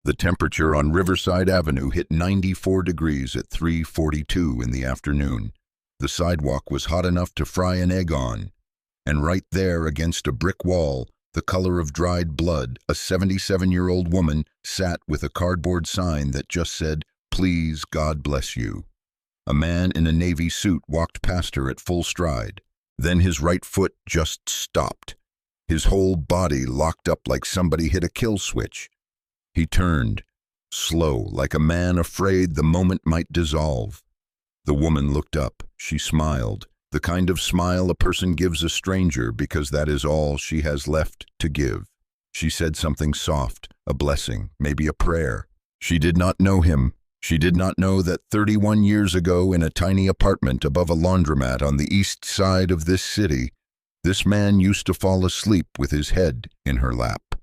The temperature on Riverside Avenue hit 94 degrees at 3:42 in the afternoon. The sidewalk was hot enough to fry an egg on. And right there against a brick wall, the color of dried blood, a 77-year-old woman sat with a cardboard sign that just said, "Please, God bless you." A man in a navy suit walked past her at full stride. Then his right foot just stopped. His whole body locked up like somebody hit a kill switch. He turned, slow, like a man afraid the moment might dissolve. The woman looked up. She smiled, the kind of smile a person gives a stranger because that is all she has left to give. She said something soft, a blessing, maybe a prayer. She did not know him. She did not know that 31 years ago, in a tiny apartment above a laundromat on the east side of this city, this man used to fall asleep with his head in her lap.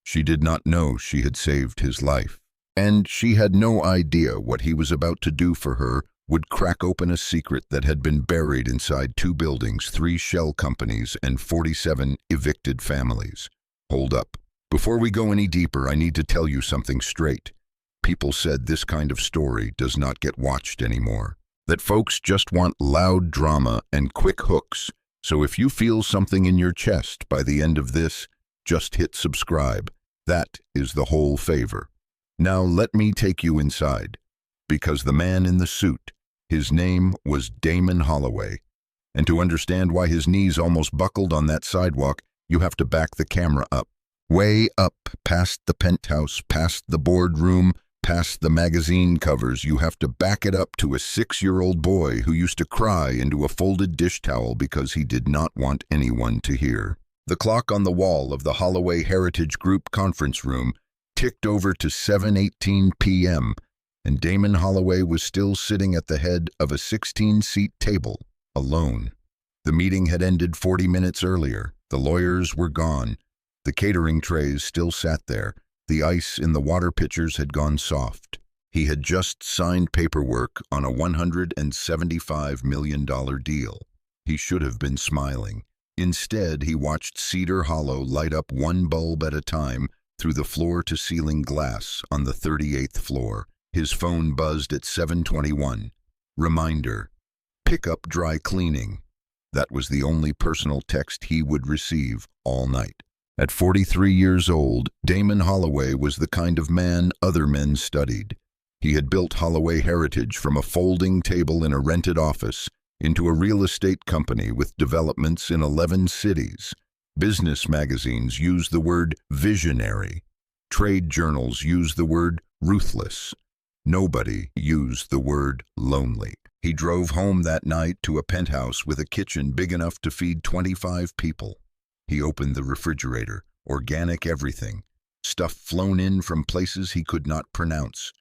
She did not know she had saved his life, and she had no idea what he was about to do for her would crack open a secret that had been buried inside 2 buildings, 3 shell companies, and 47 evicted families. Hold up. Before we go any deeper, I need to tell you something straight. People said this kind of story does not get watched anymore, that folks just want loud drama and quick hooks. So if you feel something in your chest by the end of this, just hit subscribe. That is the whole favor. Now let me take you inside, because the man in the suit, his name was Damon Holloway. And to understand why his knees almost buckled on that sidewalk, you have to back the camera up. Way up, past the penthouse, past the boardroom, past the magazine covers. You have to back it up to a 6-year-old boy who used to cry into a folded dish towel because he did not want anyone to hear. The clock on the wall of the Holloway Heritage Group conference room ticked over to 7:18 p.m., and Damon Holloway was still sitting at the head of a 16-seat table, alone. The meeting had ended 40 minutes earlier. The lawyers were gone. The catering trays still sat there. The ice in the water pitchers had gone soft. He had just signed paperwork on a $175 million deal. He should have been smiling. Instead, he watched Cedar Hollow light up one bulb at a time through the floor-to-ceiling glass on the 38th floor. His phone buzzed at 7:21. Reminder: pick up dry cleaning. That was the only personal text he would receive all night. At 43 years old, Damon Holloway was the kind of man other men studied. He had built Holloway Heritage from a folding table in a rented office into a real estate company with developments in 11 cities. Business magazines use the word visionary. Trade journals use the word ruthless. Nobody used the word lonely. He drove home that night to a penthouse with a kitchen big enough to feed 25 people. He opened the refrigerator, organic everything, stuff flown in from places he could not pronounce.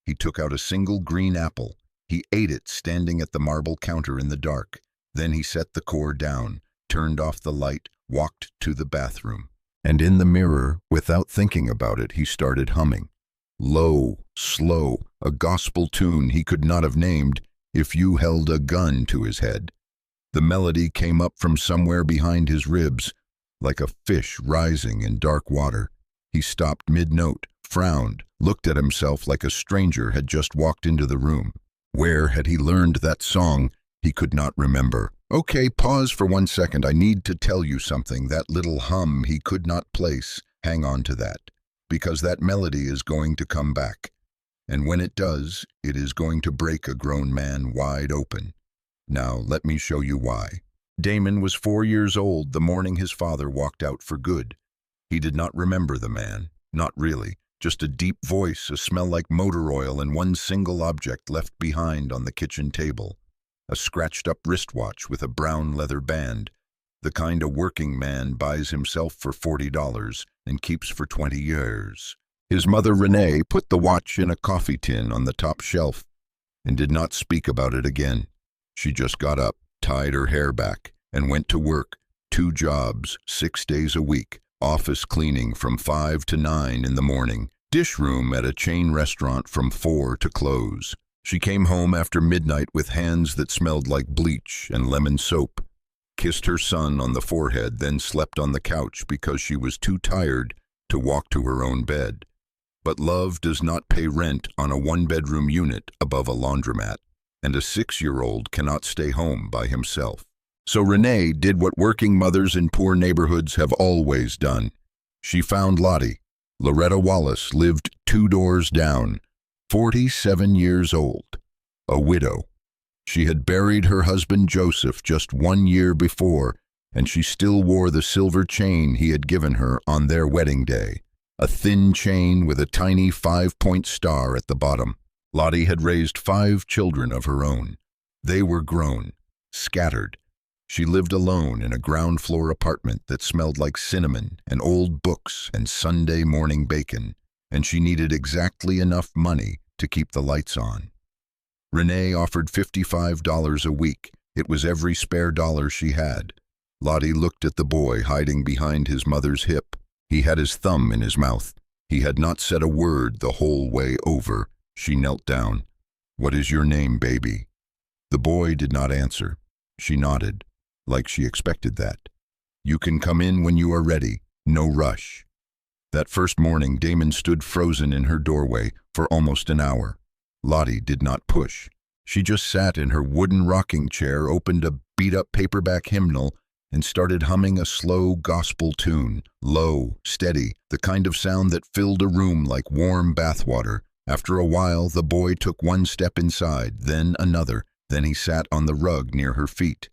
He took out a single green apple. He ate it standing at the marble counter in the dark. Then he set the core down, turned off the light, walked to the bathroom. And in the mirror, without thinking about it, he started humming. Low, slow, a gospel tune he could not have named if you held a gun to his head. The melody came up from somewhere behind his ribs, like a fish rising in dark water. He stopped mid-note, frowned, looked at himself like a stranger had just walked into the room. Where had he learned that song? He could not remember. Okay, pause for 1 second. I need to tell you something. That little hum he could not place. Hang on to that, because that melody is going to come back. And when it does, it is going to break a grown man wide open. Now, let me show you why. Damon was 4 years old the morning his father walked out for good. He did not remember the man. Not really. Just a deep voice, a smell like motor oil, and one single object left behind on the kitchen table. A scratched-up wristwatch with a brown leather band, the kind a working man buys himself for $40 and keeps for 20 years. His mother, Renee, put the watch in a coffee tin on the top shelf and did not speak about it again. She just got up, tied her hair back, and went to work. 2 jobs, 6 days a week. Office cleaning from 5 to 9 in the morning. Dish room at a chain restaurant from 4 to close. She came home after midnight with hands that smelled like bleach and lemon soap, kissed her son on the forehead, then slept on the couch because she was too tired to walk to her own bed. But love does not pay rent on a one-bedroom unit above a laundromat, and a 6-year-old cannot stay home by himself. So Renee did what working mothers in poor neighborhoods have always done. She found Lottie. Loretta Wallace lived 2 doors down, 47 years old, a widow. She had buried her husband Joseph just 1 year before, and she still wore the silver chain he had given her on their wedding day, a thin chain with a tiny 5-point star at the bottom. Lottie had raised 5 children of her own. They were grown, scattered. She lived alone in a ground-floor apartment that smelled like cinnamon and old books and Sunday morning bacon, and she needed exactly enough money to keep the lights on. Renee offered $55 a week. It was every spare dollar she had. Lottie looked at the boy hiding behind his mother's hip. He had his thumb in his mouth. He had not said a word the whole way over. She knelt down. "What is your name, baby?" The boy did not answer. She nodded, like she expected that. "You can come in when you are ready. No rush." That first morning, Damon stood frozen in her doorway for almost an hour. Lottie did not push. She just sat in her wooden rocking chair, opened a beat-up paperback hymnal, and started humming a slow gospel tune, low, steady, the kind of sound that filled a room like warm bathwater. After a while, the boy took one step inside, then another, then he sat on the rug near her feet.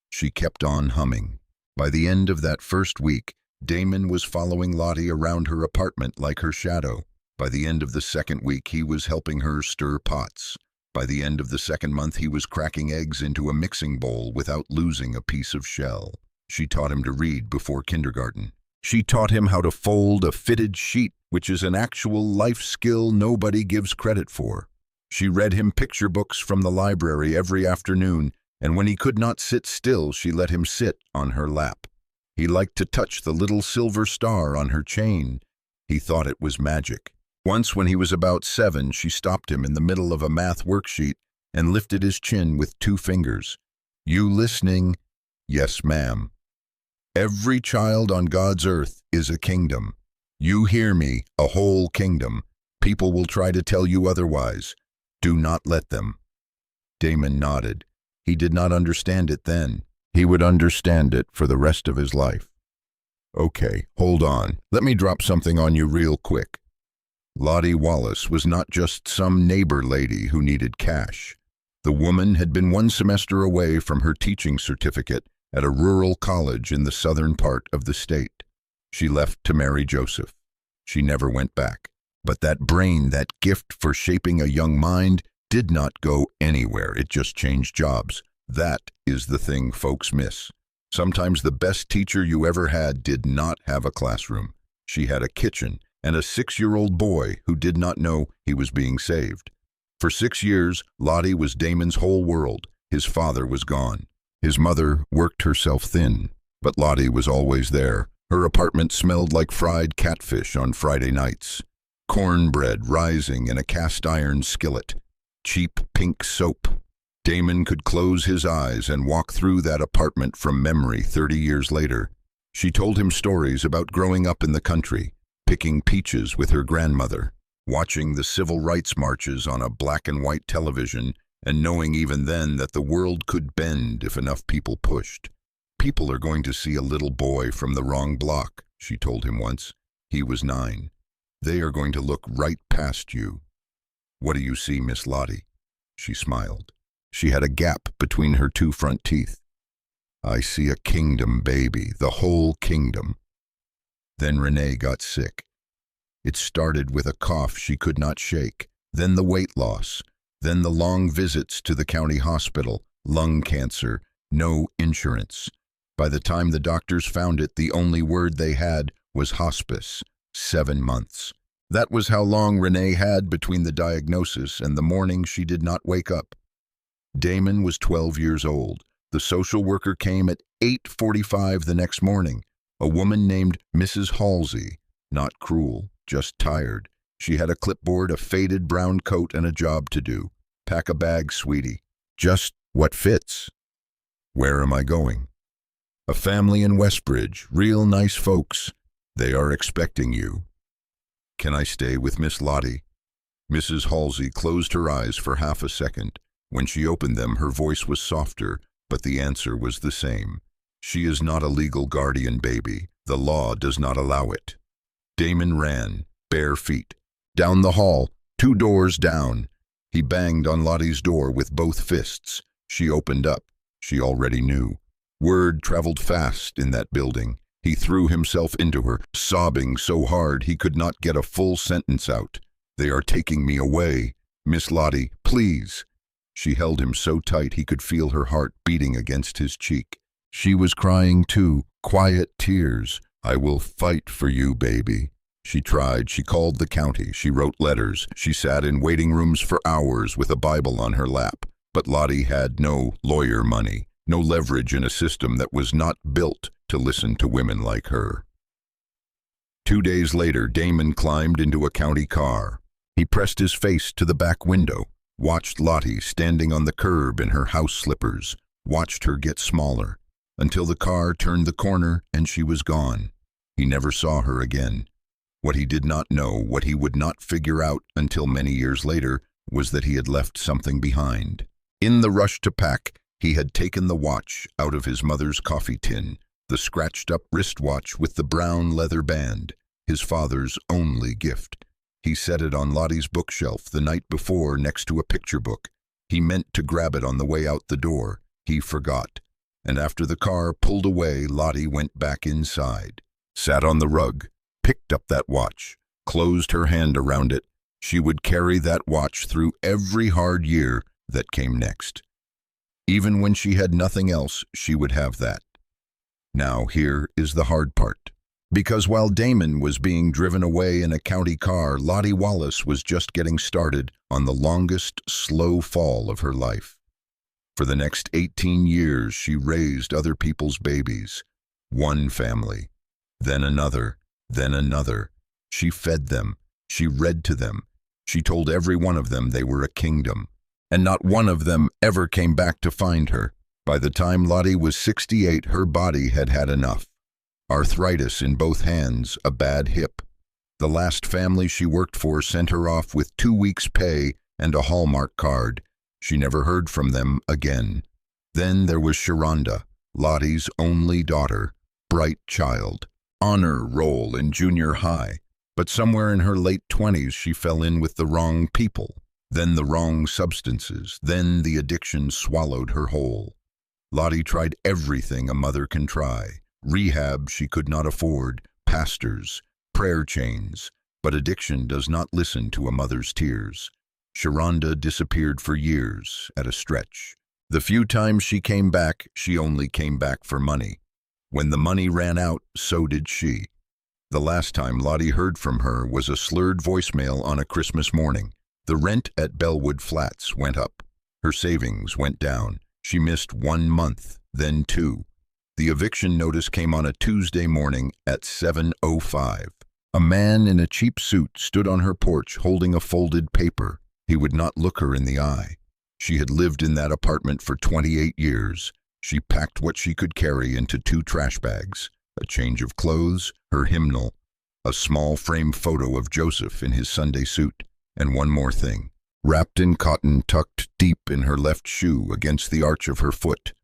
She kept on humming. By the end of that first week, Damon was following Lottie around her apartment like her shadow. By the end of the second week, he was helping her stir pots. By the end of the second month, he was cracking eggs into a mixing bowl without losing a piece of shell. She taught him to read before kindergarten. She taught him how to fold a fitted sheet, which is an actual life skill nobody gives credit for. She read him picture books from the library every afternoon, and when he could not sit still, she let him sit on her lap. He liked to touch the little silver star on her chain. He thought it was magic. Once, when he was about 7, she stopped him in the middle of a math worksheet and lifted his chin with 2 fingers. "You listening?" "Yes, ma'am." "Every child on God's earth is a kingdom. You hear me, a whole kingdom. People will try to tell you otherwise. Do not let them." Damon nodded. He did not understand it then. He would understand it for the rest of his life. "Okay, hold on. Let me drop something on you real quick." Lottie Wallace was not just some neighbor lady who needed cash. The woman had been 1 semester away from her teaching certificate at a rural college in the southern part of the state. She left to marry Joseph. She never went back. But that brain, that gift for shaping a young mind, did not go anywhere. It just changed jobs. That is the thing folks miss. Sometimes the best teacher you ever had did not have a classroom. She had a kitchen and a 6-year-old boy who did not know he was being saved. For 6 years, Lottie was Damon's whole world. His father was gone. His mother worked herself thin, but Lottie was always there. Her apartment smelled like fried catfish on Friday nights, cornbread rising in a cast-iron skillet, cheap pink soap. Damon could close his eyes and walk through that apartment from memory 30 years later. She told him stories about growing up in the country, picking peaches with her grandmother, watching the civil rights marches on a black and white television, and knowing even then that the world could bend if enough people pushed. "People are going to see a little boy from the wrong block," she told him once. He was 9. "They are going to look right past you." "What do you see, Miss Lottie?" She smiled. She had a gap between her 2 front teeth. "I see a kingdom, baby, the whole kingdom." Then Renee got sick. It started with a cough she could not shake, then the weight loss, then the long visits to the county hospital, lung cancer, no insurance. By the time the doctors found it, the only word they had was hospice, 7 months. That was how long Renee had between the diagnosis and the morning she did not wake up. Damon was 12 years old. The social worker came at 8:45 the next morning. A woman named Mrs. Halsey, not cruel, just tired. She had a clipboard, a faded brown coat, and a job to do. "Pack a bag, sweetie. Just what fits." "Where am I going?" "A family in Westbridge, real nice folks. They are expecting you." "Can I stay with Miss Lottie?" Mrs. Halsey closed her eyes for half a second. When she opened them, her voice was softer, but the answer was the same. "She is not a legal guardian, baby. The law does not allow it." Damon ran, bare feet, down the hall, 2 doors down. He banged on Lottie's door with both fists. She opened up. She already knew. Word traveled fast in that building. He threw himself into her, sobbing so hard he could not get a full sentence out. "They are taking me away. Miss Lottie, please." She held him so tight he could feel her heart beating against his cheek. She was crying too, quiet tears. "I will fight for you, baby." She tried. She called the county. She wrote letters. She sat in waiting rooms for hours with a Bible on her lap. But Lottie had no lawyer money, no leverage in a system that was not built to listen to women like her. 2 days later, Damon climbed into a county car. He pressed his face to the back window, watched Lottie standing on the curb in her house slippers, watched her get smaller, until the car turned the corner and she was gone. He never saw her again. What he did not know, what he would not figure out until many years later, was that he had left something behind. In the rush to pack, he had taken the watch out of his mother's coffee tin, the scratched-up wristwatch with the brown leather band, his father's only gift. He set it on Lottie's bookshelf the night before next to a picture book. He meant to grab it on the way out the door. He forgot. And after the car pulled away, Lottie went back inside, sat on the rug, picked up that watch, closed her hand around it. She would carry that watch through every hard year that came next. Even when she had nothing else, she would have that. Now here is the hard part. Because while Damon was being driven away in a county car, Lottie Wallace was just getting started on the longest slow fall of her life. For the next 18 years, she raised other people's babies. One family, then another, then another. She fed them. She read to them. She told every one of them they were a kingdom. And not one of them ever came back to find her. By the time Lottie was 68, her body had had enough. Arthritis in both hands, a bad hip. The last family she worked for sent her off with 2 weeks' pay and a Hallmark card. She never heard from them again. Then there was Sharonda, Lottie's only daughter, bright child, honor roll in junior high. But somewhere in her late 20s, she fell in with the wrong people, then the wrong substances, then the addiction swallowed her whole. Lottie tried everything a mother can try. Rehab she could not afford, pastors, prayer chains, but addiction does not listen to a mother's tears. Sharonda disappeared for years at a stretch. The few times she came back, she only came back for money. When the money ran out, so did she. The last time Lottie heard from her was a slurred voicemail on a Christmas morning. The rent at Bellwood Flats went up. Her savings went down. She missed 1 month, then 2. The eviction notice came on a Tuesday morning at 7:05. A man in a cheap suit stood on her porch holding a folded paper. He would not look her in the eye. She had lived in that apartment for 28 years. She packed what she could carry into 2 trash bags, a change of clothes, her hymnal, a small frame photo of Joseph in his Sunday suit, and one more thing. Wrapped in cotton tucked deep in her left shoe against the arch of her foot,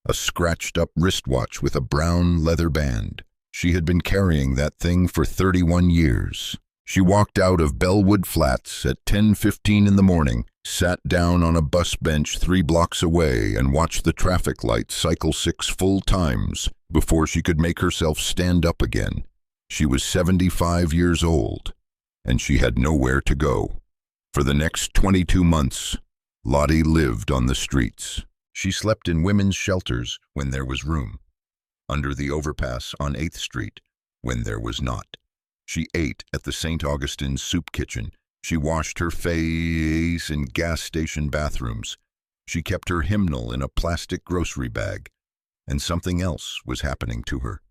a scratched-up wristwatch with a brown leather band. She had been carrying that thing for 31 years. She walked out of Bellwood Flats at 10:15 in the morning, sat down on a bus bench 3 blocks away and watched the traffic lights cycle 6 full times before she could make herself stand up again. She was 75 years old, and she had nowhere to go. For the next 22 months, Lottie lived on the streets. She slept in women's shelters when there was room, under the overpass on 8th Street when there was not. She ate at the St. Augustine's soup kitchen. She washed her face in gas station bathrooms. She kept her hymnal in a plastic grocery bag. And something else was happening to her.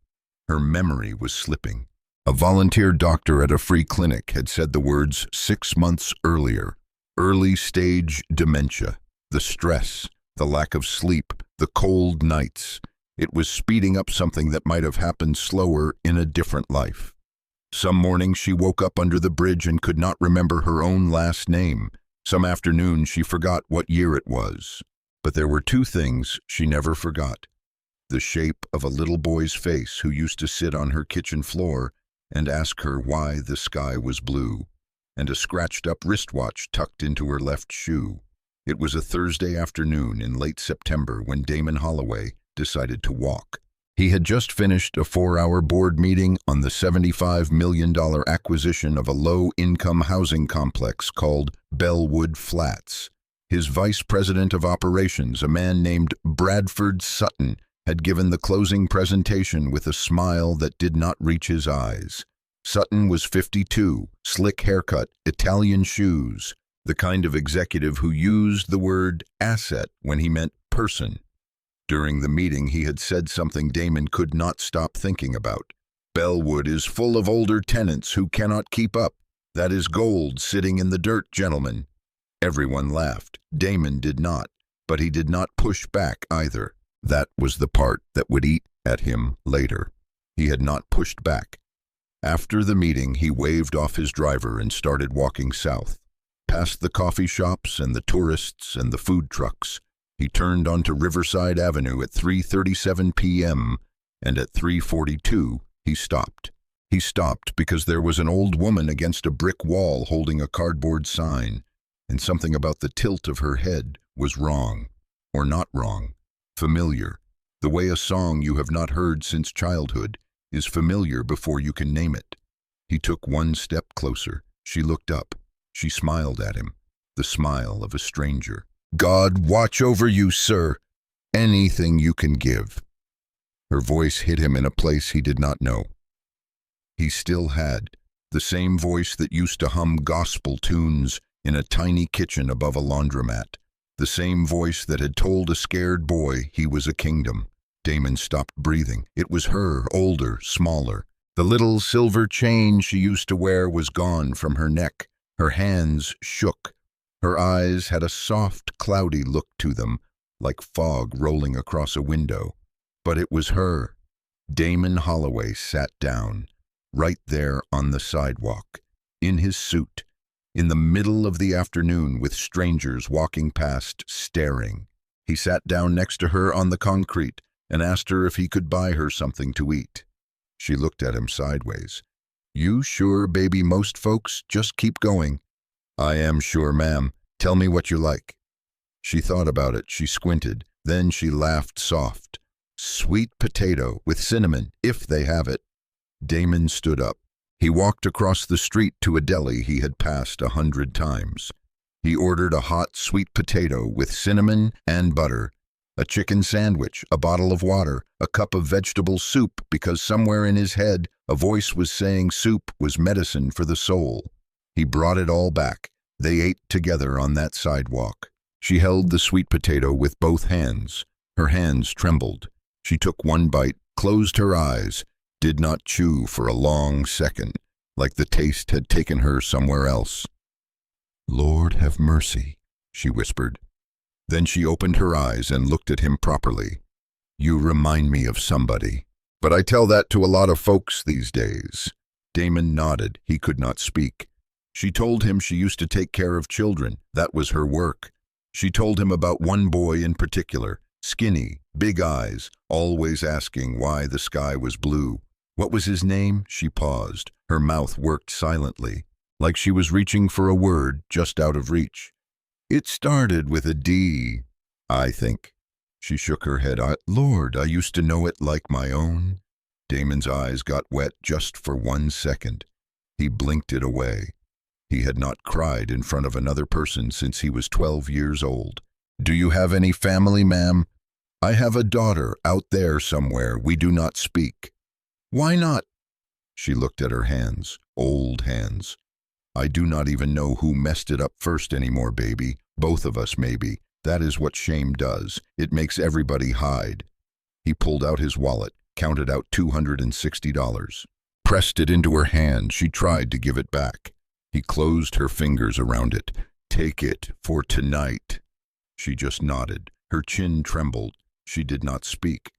Her memory was slipping. A volunteer doctor at a free clinic had said the words 6 months earlier. Early-stage dementia, the stress, the lack of sleep, the cold nights. It was speeding up something that might have happened slower in a different life. Some mornings she woke up under the bridge and could not remember her own last name. Some afternoons she forgot what year it was. But there were two things she never forgot: the shape of a little boy's face who used to sit on her kitchen floor and ask her why the sky was blue, and a scratched-up wristwatch tucked into her left shoe. It was a Thursday afternoon in late September when Damon Holloway decided to walk. He had just finished a 4-hour board meeting on the $75 million acquisition of a low-income housing complex called Bellwood Flats. His vice president of operations, a man named Bradford Sutton, had given the closing presentation with a smile that did not reach his eyes. Sutton was 52, slick haircut, Italian shoes, the kind of executive who used the word asset when he meant person. During the meeting, he had said something Damon could not stop thinking about. "Bellwood is full of older tenants who cannot keep up. That is gold sitting in the dirt, gentlemen." Everyone laughed. Damon did not, but he did not push back either. That was the part that would eat at him later. He had not pushed back. After the meeting, he waved off his driver and started walking south. Past the coffee shops and the tourists and the food trucks, he turned onto Riverside Avenue at 3:37 p.m., and at 3:42 he stopped. He stopped because there was an old woman against a brick wall holding a cardboard sign, and something about the tilt of her head was wrong, or not wrong, familiar. The way a song you have not heard since childhood is familiar before you can name it. He took one step closer. She looked up. She smiled at him, the smile of a stranger. "God watch over you, sir. Anything you can give." Her voice hit him in a place he did not know. He still had the same voice that used to hum gospel tunes in a tiny kitchen above a laundromat, the same voice that had told a scared boy he was a kingdom. Damon stopped breathing. It was her, older, smaller. The little silver chain she used to wear was gone from her neck. Her hands shook. Her eyes had a soft, cloudy look to them, like fog rolling across a window. But it was her. Damon Holloway sat down, right there on the sidewalk, in his suit, in the middle of the afternoon with strangers walking past, staring. He sat down next to her on the concrete and asked her if he could buy her something to eat. She looked at him sideways. "You sure, baby, most folks just keep going." "I am sure, ma'am. Tell me what you like." She thought about it. She squinted. Then she laughed soft. "Sweet potato with cinnamon, if they have it." Damon stood up. He walked across the street to a deli he had passed 100 times. He ordered a hot sweet potato with cinnamon and butter, a chicken sandwich, a bottle of water, a cup of vegetable soup, because somewhere in his head a voice was saying soup was medicine for the soul. He brought it all back. They ate together on that sidewalk. She held the sweet potato with both hands. Her hands trembled. She took one bite, closed her eyes, did not chew for a long second, like the taste had taken her somewhere else. "Lord have mercy," she whispered. Then she opened her eyes and looked at him properly. "You remind me of somebody. But I tell that to a lot of folks these days." Damon nodded. He could not speak. She told him she used to take care of children. That was her work. She told him about one boy in particular, skinny, big eyes, always asking why the sky was blue. What was his name? She paused. Her mouth worked silently, like she was reaching for a word just out of reach. "It started with a D, I think." She shook her head. Lord, I used to know it like my own." Damon's eyes got wet just for 1 second. He blinked it away. He had not cried in front of another person since he was 12 years old. "Do you have any family, ma'am?" "I have a daughter out there somewhere. We do not speak." "Why not?" She looked at her hands, old hands. "I do not even know who messed it up first anymore, baby. Both of us, maybe. That is what shame does. It makes everybody hide." He pulled out his wallet, counted out $260, pressed it into her hand. She tried to give it back. He closed her fingers around it. "Take it for tonight." She just nodded. Her chin trembled. She did not speak.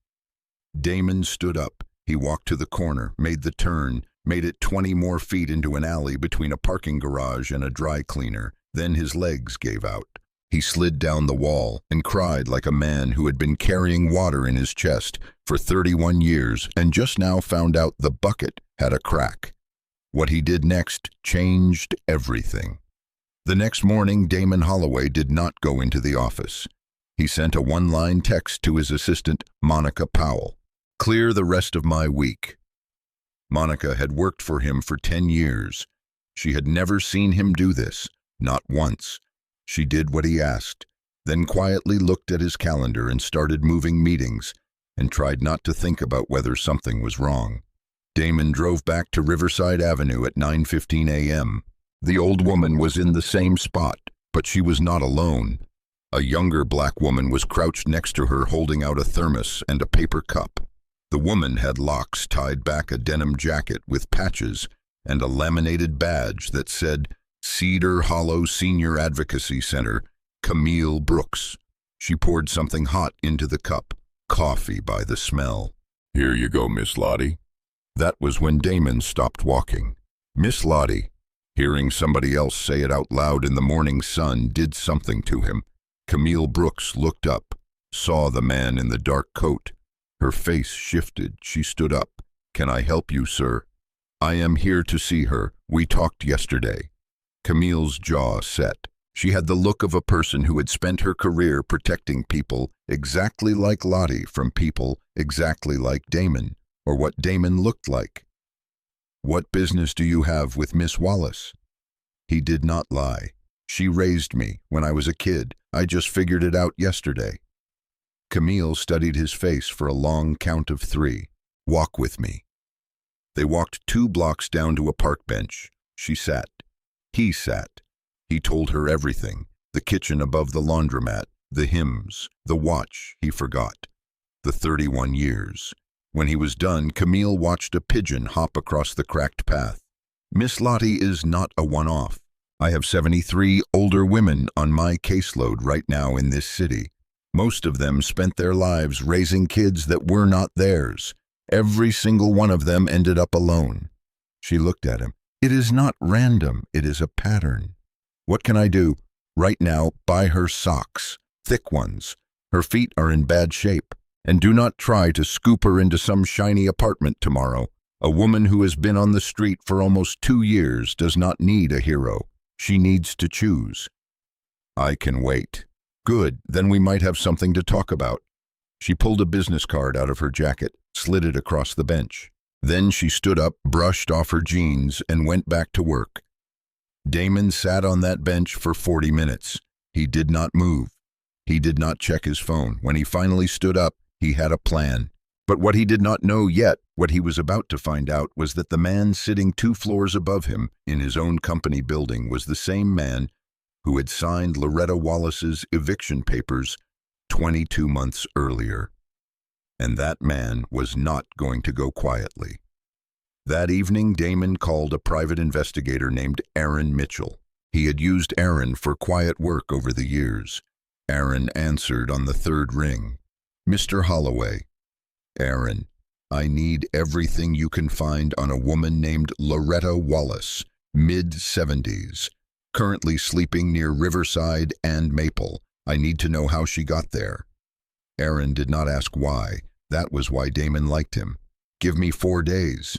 Damon stood up. He walked to the corner, made the turn, made it 20 more feet into an alley between a parking garage and a dry cleaner. Then his legs gave out. He slid down the wall and cried like a man who had been carrying water in his chest for 31 years and just now found out the bucket had a crack. What he did next changed everything. The next morning, Damon Holloway did not go into the office. He sent a one-line text to his assistant, Monica Powell. "Clear the rest of my week." Monica had worked for him for 10 years. She had never seen him do this, not once. She did what he asked, then quietly looked at his calendar and started moving meetings and tried not to think about whether something was wrong. Damon drove back to Riverside Avenue at 9:15 a.m. The old woman was in the same spot, but she was not alone. A younger black woman was crouched next to her holding out a thermos and a paper cup. The woman had locks tied back a denim jacket with patches and a laminated badge that said Cedar Hollow Senior Advocacy Center, Camille Brooks. She poured something hot into the cup, coffee by the smell. "Here you go, Miss Lottie." That was when Damon stopped walking. Miss Lottie, hearing somebody else say it out loud in the morning sun, did something to him. Camille Brooks looked up, saw the man in the dark coat. Her face shifted. She stood up. "Can I help you, sir?" "I am here to see her. We talked yesterday." Camille's jaw set. She had the look of a person who had spent her career protecting people exactly like Lottie from people exactly like Damon, or what Damon looked like. "What business do you have with Miss Wallace?" He did not lie. "She raised me when I was a kid. I just figured it out yesterday." Camille studied his face for a long count of 3. "Walk with me." They walked 2 blocks down to a park bench. She sat. He sat. He told her everything. The kitchen above the laundromat, the hymns, the watch he forgot, the 31 years. When he was done, Camille watched a pigeon hop across the cracked path. "Miss Lottie is not a one-off. I have 73 older women on my caseload right now in this city. Most of them spent their lives raising kids that were not theirs. Every single one of them ended up alone." She looked at him. "It is not random. It is a pattern. What can I do? Right now, buy her socks, thick ones. Her feet are in bad shape. And do not try to scoop her into some shiny apartment tomorrow. A woman who has been on the street for almost 2 years does not need a hero. She needs to choose." "I can wait." "Good, then we might have something to talk about." She pulled a business card out of her jacket, slid it across the bench. Then she stood up, brushed off her jeans, and went back to work. Damon sat on that bench for 40 minutes. He did not move. He did not check his phone. When he finally stood up, he had a plan. But what he did not know yet, what he was about to find out, was that the man sitting 2 floors above him in his own company building was the same man who had signed Loretta Wallace's eviction papers 22 months earlier. And that man was not going to go quietly. That evening, Damon called a private investigator named Aaron Mitchell. He had used Aaron for quiet work over the years. Aaron answered on the 3rd ring. "Mr. Holloway." "Aaron, I need everything you can find on a woman named Loretta Wallace, mid-70s, currently sleeping near Riverside and Maple. I need to know how she got there." Aaron did not ask why. That was why Damon liked him. "Give me 4 days."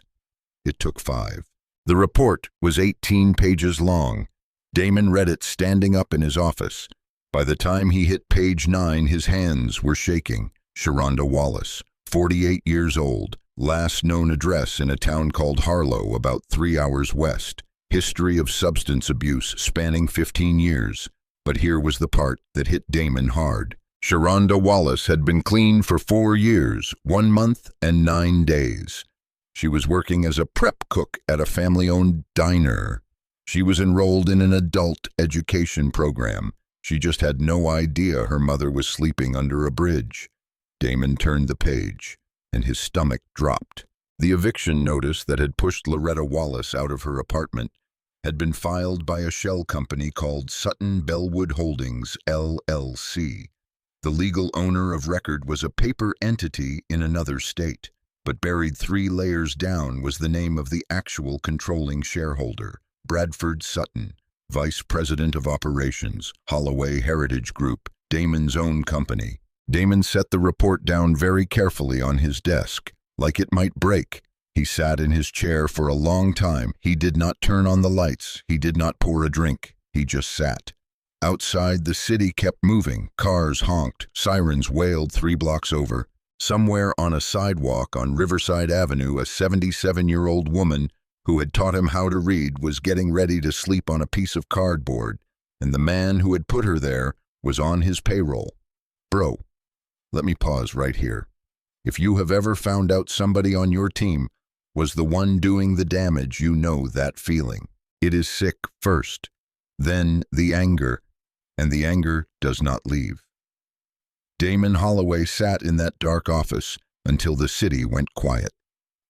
It took 5. The report was 18 pages long. Damon read it standing up in his office. By the time he hit page 9, his hands were shaking. Sharonda Wallace, 48 years old, last known address in a town called Harlow, about 3 hours west. History of substance abuse spanning 15 years. But here was the part that hit Damon hard. Sharonda Wallace had been clean for 4 years, 1 month and 9 days. She was working as a prep cook at a family-owned diner. She was enrolled in an adult education program. She just had no idea her mother was sleeping under a bridge. Damon turned the page, and his stomach dropped. The eviction notice that had pushed Loretta Wallace out of her apartment had been filed by a shell company called Sutton Bellwood Holdings, LLC. The legal owner of record was a paper entity in another state. But buried 3 layers down was the name of the actual controlling shareholder, Bradford Sutton, Vice President of Operations, Holloway Heritage Group, Damon's own company. Damon set the report down very carefully on his desk, like it might break. He sat in his chair for a long time. He did not turn on the lights. He did not pour a drink. He just sat. Outside, the city kept moving. Cars honked. Sirens wailed 3 blocks over. Somewhere on a sidewalk on Riverside Avenue, a 77-year-old woman who had taught him how to read was getting ready to sleep on a piece of cardboard, and the man who had put her there was on his payroll. Bro, let me pause right here. If you have ever found out somebody on your team was the one doing the damage, you know that feeling. It is sick first, then the anger, and the anger does not leave. Damon Holloway sat in that dark office until the city went quiet,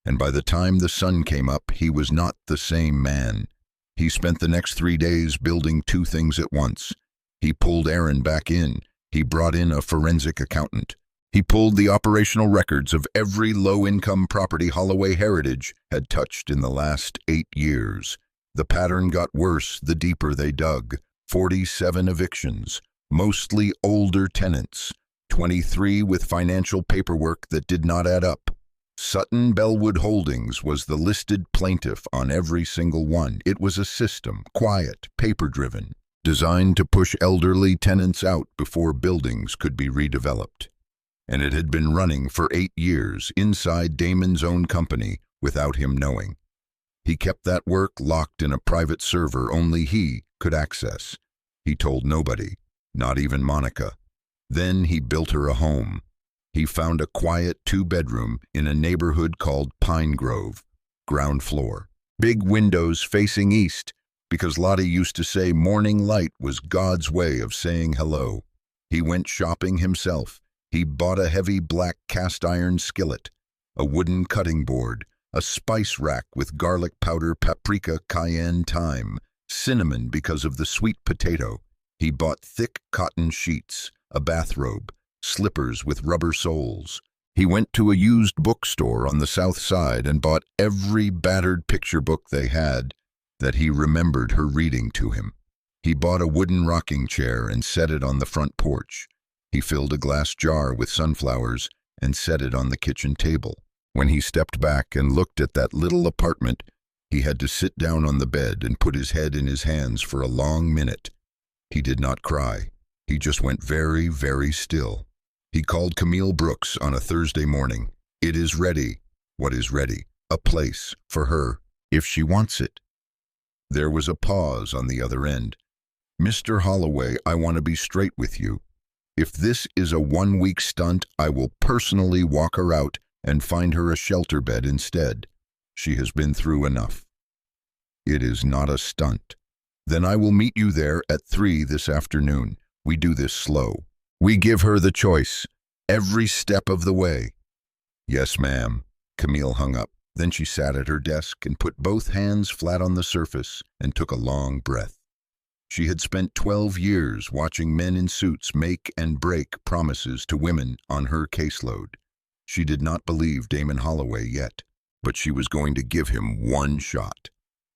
and by the time the sun came up, he was not the same man. He spent the next 3 days building 2 things at once. He pulled Aaron back in. He brought in a forensic accountant. He pulled the operational records of every low-income property Holloway Heritage had touched in the last 8 years. The pattern got worse the deeper they dug. 47 evictions, mostly older tenants, 23 with financial paperwork that did not add up. Sutton Bellwood Holdings was the listed plaintiff on every single one. It was a system, quiet, paper-driven, designed to push elderly tenants out before buildings could be redeveloped. And it had been running for 8 years inside Damon's own company without him knowing. He kept that work locked in a private server only he could access. He told nobody, not even Monica. Then he built her a home. He found a quiet 2-bedroom in a neighborhood called Pine Grove, ground floor. Big windows facing east, because Lottie used to say morning light was God's way of saying hello. He went shopping himself. He bought a heavy black cast-iron skillet, a wooden cutting board, a spice rack with garlic powder, paprika, cayenne, thyme, cinnamon because of the sweet potato. He bought thick cotton sheets, a bathrobe, slippers with rubber soles. He went to a used bookstore on the south side and bought every battered picture book they had that he remembered her reading to him. He bought a wooden rocking chair and set it on the front porch. He filled a glass jar with sunflowers and set it on the kitchen table. When he stepped back and looked at that little apartment, he had to sit down on the bed and put his head in his hands for a long minute. He did not cry. He just went very, very still. He called Camille Brooks on a Thursday morning. It is ready. What is ready? A place for her, if she wants it. There was a pause on the other end. Mr. Holloway, I want to be straight with you. If this is a 1-week stunt, I will personally walk her out and find her a shelter bed instead. She has been through enough. It is not a stunt. Then I will meet you there at 3 this afternoon. We do this slow. We give her the choice, every step of the way. Yes, ma'am. Camille hung up. Then she sat at her desk and put both hands flat on the surface and took a long breath. She had spent 12 years watching men in suits make and break promises to women on her caseload. She did not believe Damon Holloway yet, but she was going to give him one shot.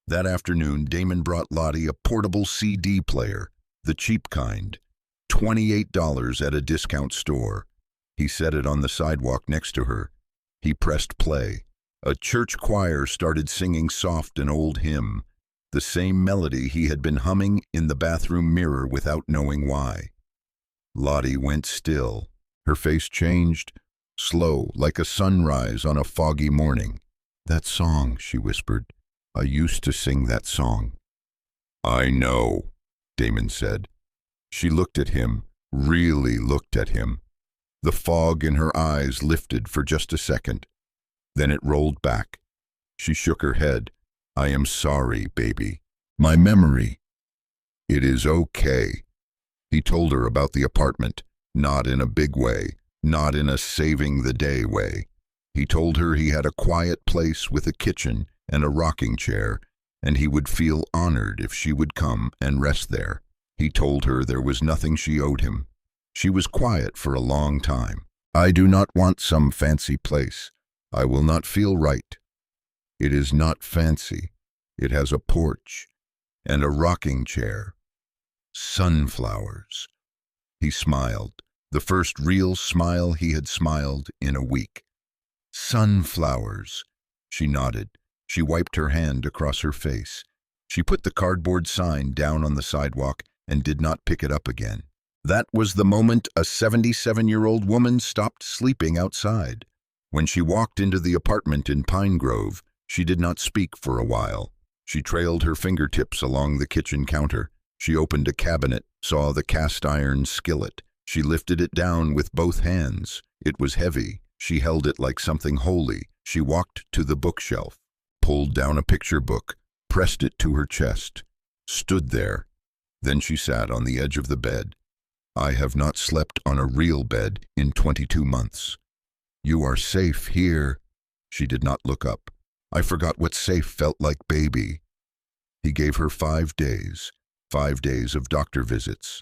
That afternoon, Damon brought Lottie a portable CD player, the cheap kind, $28 at a discount store. He set it on the sidewalk next to her. He pressed play. A church choir started singing soft an old hymn, the same melody he had been humming in the bathroom mirror without knowing why. Lottie went still. Her face changed, slow, like a sunrise on a foggy morning. That song, she whispered. I used to sing that song. I know, Damon said. She looked at him, really looked at him. The fog in her eyes lifted for just a second. Then it rolled back. She shook her head. I am sorry, baby. My memory. It is okay. He told her about the apartment, not in a big way, not in a saving-the-day way. He told her he had a quiet place with a kitchen and a rocking chair, and he would feel honored if she would come and rest there. He told her there was nothing she owed him. She was quiet for a long time. I do not want some fancy place. I will not feel right. It is not fancy. It has a porch and a rocking chair. Sunflowers. He smiled, the first real smile he had smiled in a week. Sunflowers. She nodded. She wiped her hand across her face. She put the cardboard sign down on the sidewalk and did not pick it up again. That was the moment a 77-year-old woman stopped sleeping outside. When she walked into the apartment in Pine Grove, she did not speak for a while. She trailed her fingertips along the kitchen counter. She opened a cabinet, saw the cast-iron skillet. She lifted it down with both hands. It was heavy. She held it like something holy. She walked to the bookshelf, pulled down a picture book, pressed it to her chest, stood there. Then she sat on the edge of the bed. I have not slept on a real bed in 22 months. You are safe here. She did not look up. I forgot what safe felt like, baby. He gave her 5 days, 5 days of doctor visits.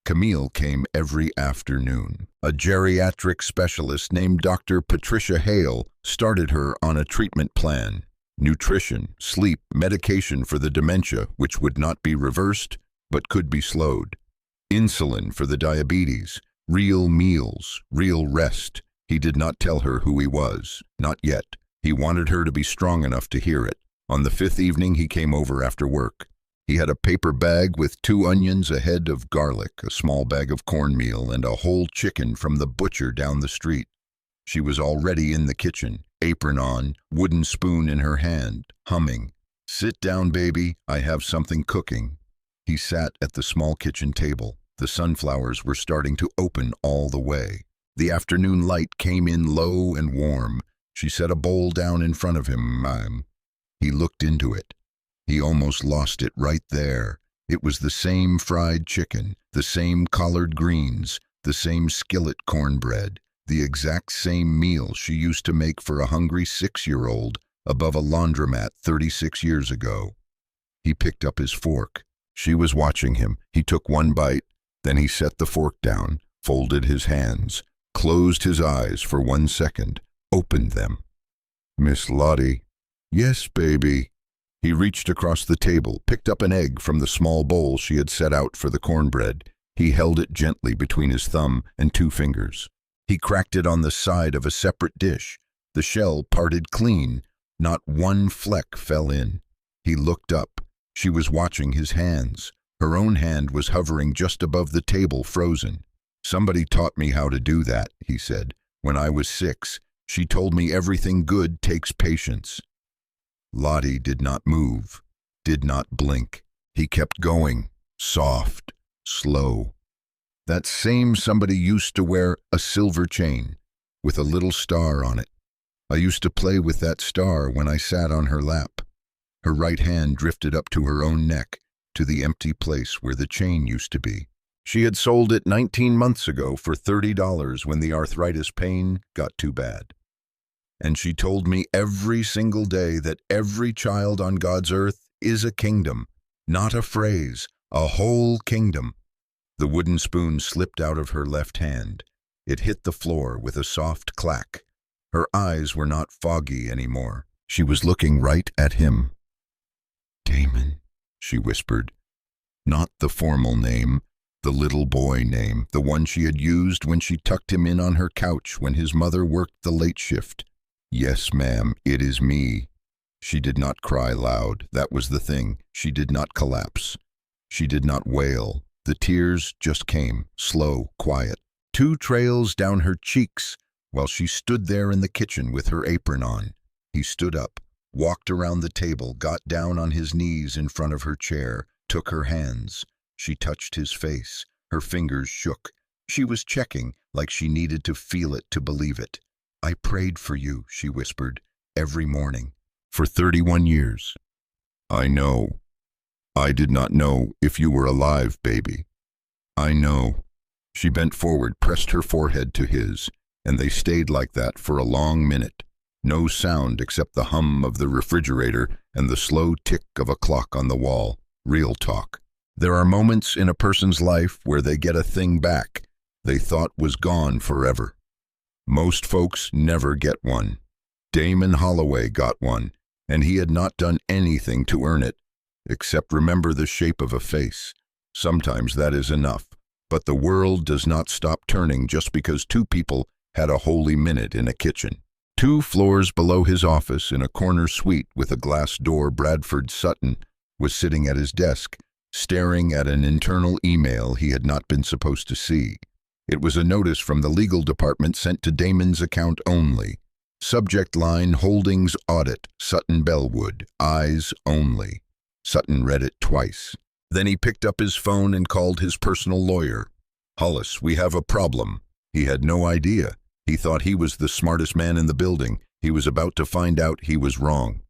Camille came every afternoon. A geriatric specialist named Dr. Patricia Hale started her on a treatment plan. Nutrition, sleep, medication for the dementia, which would not be reversed, but could be slowed. Insulin for the diabetes, real meals, real rest. He did not tell her who he was, not yet. He wanted her to be strong enough to hear it. On the 5th evening, he came over after work. He had a paper bag with 2 onions, a head of garlic, a small bag of cornmeal, and a whole chicken from the butcher down the street. She was already in the kitchen, apron on, wooden spoon in her hand, humming. Sit down, baby, I have something cooking. He sat at the small kitchen table. The sunflowers were starting to open all the way. The afternoon light came in low and warm. She set a bowl down in front of him. He looked into it. He almost lost it right there. It was the same fried chicken, the same collard greens, the same skillet cornbread, the exact same meal she used to make for a hungry 6-year-old above a laundromat 36 years ago. He picked up his fork. She was watching him. He took one bite, then he set the fork down, folded his hands, closed his eyes for 1 second, opened them. Miss Lottie. Yes, baby. He reached across the table, picked up an egg from the small bowl she had set out for the cornbread. He held it gently between his thumb and 2 fingers. He cracked it on the side of a separate dish. The shell parted clean. Not one fleck fell in. He looked up. She was watching his hands. Her own hand was hovering just above the table, frozen. Somebody taught me how to do that, he said. When I was 6, she told me everything good takes patience. Lottie did not move, did not blink. He kept going, soft, slow. That same somebody used to wear a silver chain with a little star on it. I used to play with that star when I sat on her lap. Her right hand drifted up to her own neck, to the empty place where the chain used to be. She had sold it 19 months ago for $30 when the arthritis pain got too bad. And she told me every single day that every child on God's earth is a kingdom, not a phrase, a whole kingdom. The wooden spoon slipped out of her left hand. It hit the floor with a soft clack. Her eyes were not foggy anymore. She was looking right at him. Damon, she whispered. Not the formal name, the little boy name, the one she had used when she tucked him in on her couch when his mother worked the late shift. Yes, ma'am, it is me. She did not cry loud. That was the thing. She did not collapse. She did not wail. The tears just came, slow, quiet. 2 trails down her cheeks while she stood there in the kitchen with her apron on. He stood up, walked around the table, got down on his knees in front of her chair, took her hands. She touched his face. Her fingers shook. She was checking, like she needed to feel it to believe it. I prayed for you, she whispered, every morning, for 31 years. I know. I did not know if you were alive, baby. I know. She bent forward, pressed her forehead to his, and they stayed like that for a long minute. No sound except the hum of the refrigerator and the slow tick of a clock on the wall. Real talk. There are moments in a person's life where they get a thing back they thought was gone forever. Most folks never get one. Damon Holloway got one, and he had not done anything to earn it, except remember the shape of a face. Sometimes that is enough, but the world does not stop turning just because two people had a holy minute in a kitchen. 2 floors below his office, in a corner suite with a glass door, Bradford Sutton was sitting at his desk, staring at an internal email he had not been supposed to see. It was a notice from the legal department sent to Damon's account only. Subject line, Holdings Audit, Sutton Bellwood, Eyes Only. Sutton read it twice. Then he picked up his phone and called his personal lawyer. Hollis, we have a problem. He had no idea. He thought he was the smartest man in the building. He was about to find out he was wrong.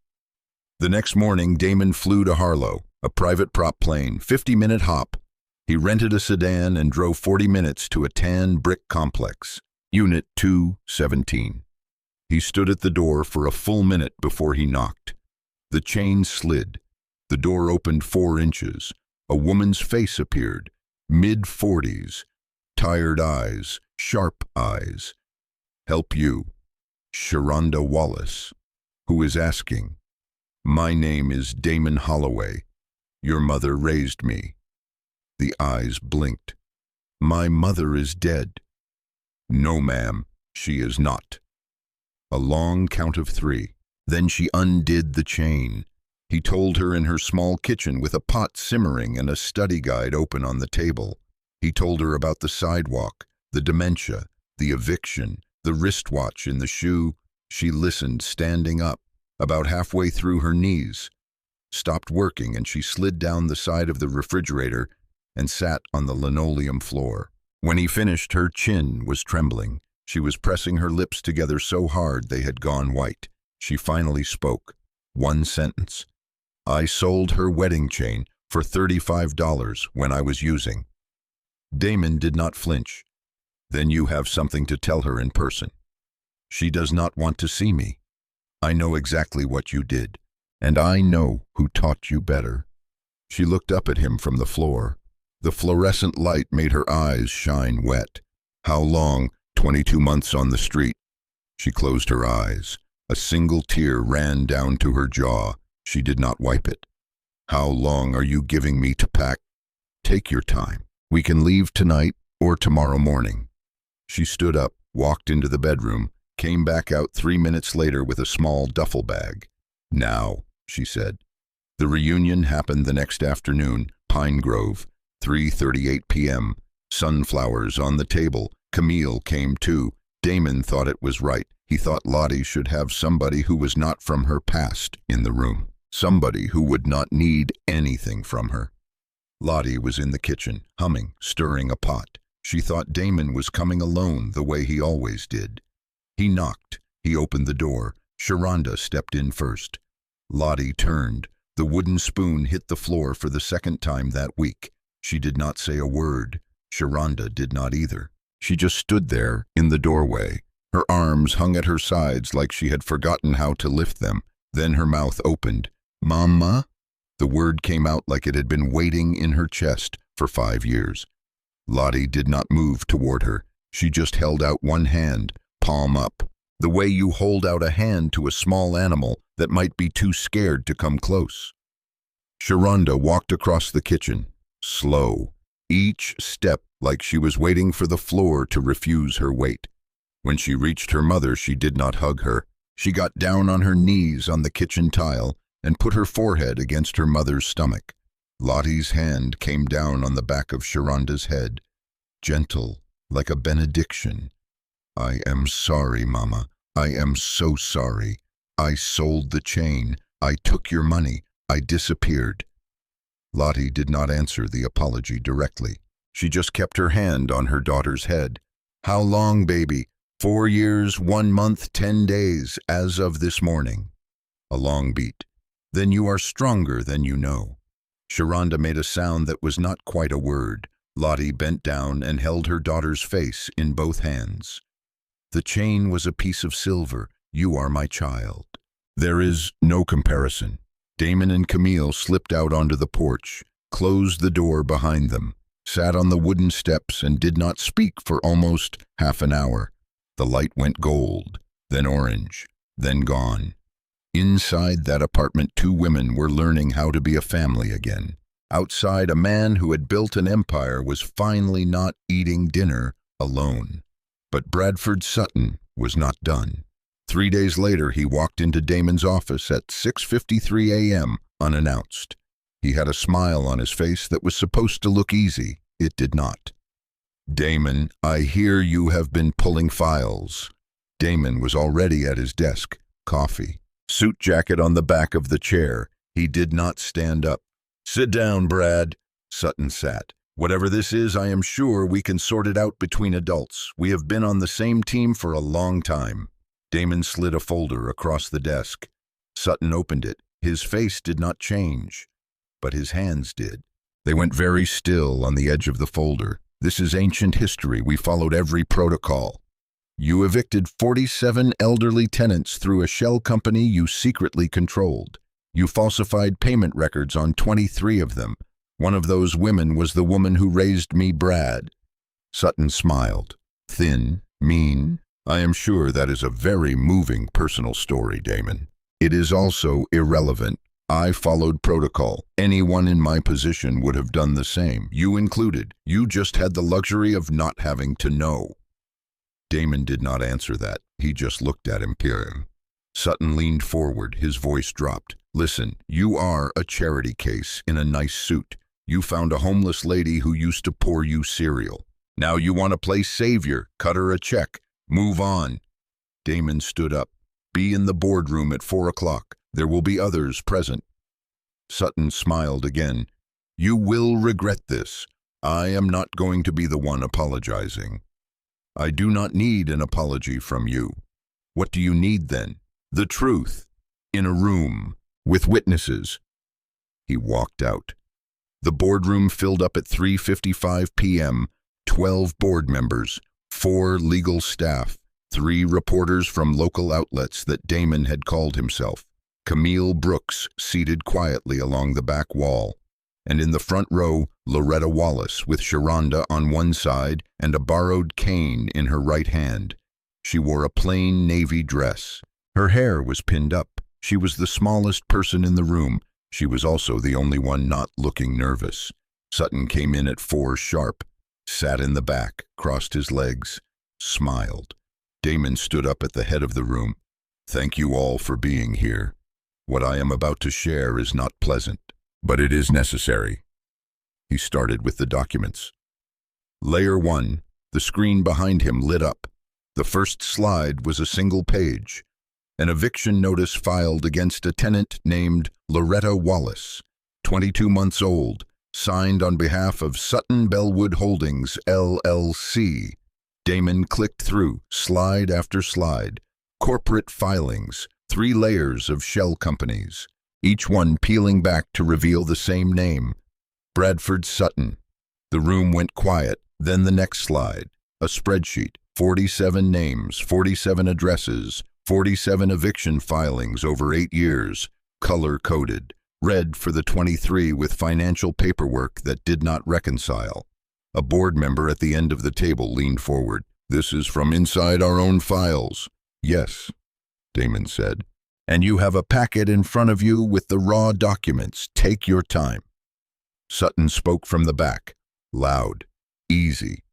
The next morning, Damon flew to Harlow, a private prop plane, 50-minute hop. He rented a sedan and drove 40 minutes to a tan brick complex, Unit 217. He stood at the door for a full minute before he knocked. The chain slid. The door opened 4 inches. A woman's face appeared, mid-40s, tired eyes, sharp eyes. Help you, Loretta Wallace, who is asking. My name is Damon Holloway. Your mother raised me. The eyes blinked. My mother is dead. No, ma'am, she is not. A long count of 3. Then she undid the chain. He told her in her small kitchen with a pot simmering and a study guide open on the table. He told her about the sidewalk, the dementia, the eviction, the wristwatch in the shoe. She listened, standing up, about halfway through her knees, stopped working, and she slid down the side of the refrigerator and sat on the linoleum floor. When he finished, her chin was trembling. She was pressing her lips together so hard they had gone white. She finally spoke. 1 sentence. I sold her wedding chain for $35 when I was using. Damon did not flinch. Then you have something to tell her in person. She does not want to see me. I know exactly what you did, and I know who taught you better. She looked up at him from the floor. The fluorescent light made her eyes shine wet. How long? 22 months on the street. She closed her eyes. A single tear ran down to her jaw. She did not wipe it. How long are you giving me to pack? Take your time. We can leave tonight or tomorrow morning. She stood up, walked into the bedroom, came back out 3 minutes later with a small duffel bag. Now, she said. The reunion happened the next afternoon, Pine Grove, 3:38 p.m. Sunflowers on the table. Camille came too. Damon thought it was right. He thought Lottie should have somebody who was not from her past in the room. Somebody who would not need anything from her. Lottie was in the kitchen, humming, stirring a pot. She thought Damon was coming alone the way he always did. He knocked. He opened the door. Sharonda stepped in first. Lottie turned. The wooden spoon hit the floor for the 2nd time that week. She did not say a word. Sharonda did not either. She just stood there in the doorway. Her arms hung at her sides like she had forgotten how to lift them. Then her mouth opened. Mama? The word came out like it had been waiting in her chest for 5 years. Lottie did not move toward her. She just held out one hand, palm up, the way you hold out a hand to a small animal that might be too scared to come close. Sharonda walked across the kitchen, slow, each step like she was waiting for the floor to refuse her weight. When she reached her mother, she did not hug her. She got down on her knees on the kitchen tile and put her forehead against her mother's stomach. Lottie's hand came down on the back of Sharonda's head, gentle, like a benediction. I am sorry, Mama. I am so sorry. I sold the chain. I took your money. I disappeared. Lottie did not answer the apology directly. She just kept her hand on her daughter's head. How long, baby? 4 years, 1 month, 10 days, as of this morning. A long beat. Then you are stronger than you know. Sharonda made a sound that was not quite a word. Lottie bent down and held her daughter's face in both hands. The chain was a piece of silver. You are my child. There is no comparison. Damon and Camille slipped out onto the porch, closed the door behind them, sat on the wooden steps and did not speak for almost half an hour. The light went gold, then orange, then gone. Inside that apartment, two women were learning how to be a family again. Outside, a man who had built an empire was finally not eating dinner alone. But Bradford Sutton was not done. 3 days later, he walked into Damon's office at 6:53 a.m. unannounced. He had a smile on his face that was supposed to look easy. It did not. "Damon, I hear you have been pulling files." Damon was already at his desk, coffee, suit jacket on the back of the chair. He did not stand up. "Sit down, Brad." Sutton sat. "Whatever this is, I am sure we can sort it out between adults. We have been on the same team for a long time." Damon slid a folder across the desk. Sutton opened it. His face did not change, but his hands did. They went very still on the edge of the folder. "This is ancient history. We followed every protocol. You evicted 47 elderly tenants through a shell company you secretly controlled. You falsified payment records on 23 of them. One of those women was the woman who raised me, Brad." Sutton smiled. "Thin, mean. I am sure that is a very moving personal story, Damon. It is also irrelevant. I followed protocol. Anyone in my position would have done the same, you included. You just had the luxury of not having to know." Damon did not answer that. He just looked at him, peering. Sutton leaned forward. His voice dropped. "Listen, you are a charity case in a nice suit. You found a homeless lady who used to pour you cereal. Now you want to play savior, cut her a check, move on." Damon stood up. "Be in the boardroom at 4 o'clock. There will be others present." Sutton smiled again. "You will regret this. I am not going to be the one apologizing." "I do not need an apology from you." "What do you need then?" "The truth. In a room. With witnesses." He walked out. The boardroom filled up at 3:55 p.m. 12 board members, 4 legal staff, 3 reporters from local outlets that Damon had called himself. Camille Brooks seated quietly along the back wall, and in the front row, Loretta Wallace with Sharonda on one side and a borrowed cane in her right hand. She wore a plain navy dress. Her hair was pinned up. She was the smallest person in the room. She was also the only one not looking nervous. Sutton came in at 4 sharp, sat in the back, crossed his legs, smiled. Damon stood up at the head of the room. "Thank you all for being here. What I am about to share is not pleasant, but it is necessary." He started with the documents. Layer 1, the screen behind him lit up. The first slide was a single page. An eviction notice filed against a tenant named Loretta Wallace, 22 months old, signed on behalf of Sutton Bellwood Holdings, LLC. Damon clicked through, slide after slide. Corporate filings, 3 layers of shell companies, each one peeling back to reveal the same name, Bradford Sutton. The room went quiet. Then the next slide, a spreadsheet, 47 names, 47 addresses, 47 eviction filings over 8 years, color-coded, red for the 23 with financial paperwork that did not reconcile. A board member at the end of the table leaned forward. "This is from inside our own files." "Yes," Damon said. "And you have a packet in front of you with the raw documents. Take your time." Sutton spoke from the back, loud, easy.